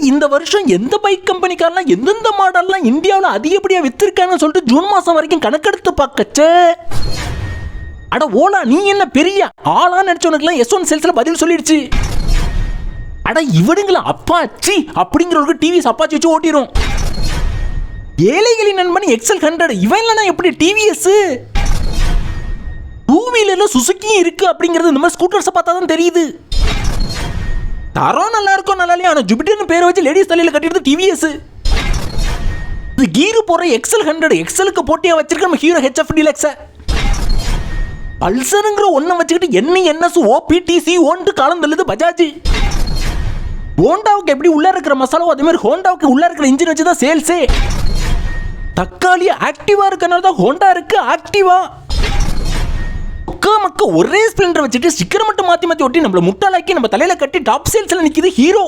இந்த வருஷம் எந்த பைக் கம்பெனிக்காரெல்லாம் எந்தெந்த மாடல்லாம் இந்தியாவில் அதிகப்படியாக வித்திருக்காங்கன்னு சொல்லிட்டு ஜூன் மாதம் வரைக்கும் கணக்கெடுத்து பார்க்கச்சே, அட ஓலா நீ என்ன பெரிய ஆளா நினைச்சவனுக்குலாம் S1 சேல்ஸ்ல பதில் சொல்லிடுச்சு. அட இவனுங்களா அப்பாச்சி அப்படிங்கிறவங்களுக்கு டிவிஎஸ் அப்பாச்சி வச்சு ஓட்டிடும். ஏழைகளின் நண்பன் XL100 இவன் இல்லைனா எப்படி டிவிஎஸ். டூ வீலர்ல சுசுக்கியும் இருக்கு அப்படிங்கிறது இந்த மாதிரி ஸ்கூட்டர்ஸை பார்த்தா தான் தெரியுது. தரம் நல்லா இருக்கும் நல்லா இல்லையா, ஆனால் ஜூபிட்டர்னு பேரை வச்சு லேடிஸ் தலையில் கட்டிடுது டிவிஎஸ். இது கீரு போற XL100 எக்ஸலுக்கு போட்டியா வச்சிருக்க நம்ம ஹீரோ HF டீலக்ஸை. பல்சருங்கிற ஒன்றை வச்சுக்கிட்டு NS OPTC ஓன்ட்டு காலம் தள்ளுது பஜாஜ். ஹோண்டாவுக்கு எப்படி உள்ள இருக்கிற மசாலாவோ அதே மாதிரி ஹோண்டாவுக்கு உள்ள இருக்கிற இன்ஜின் வச்சு தான் சேல்ஸே. தக்காளி ஆக்டிவா இருக்கனால தான் ஹோண்டா இருக்கு ஆக்டிவா. மக்க ஒரே ஸ்பிளெண்டர் வச்சுட்டு ஸ்டிக்கர் மட்டும் மாத்தி மாத்தி ஒட்டி நம்மள முட்டாளாக்கி நம்ம தலையில கட்டி டாப் சேல்ஸ்ல நிக்குது ஹீரோ.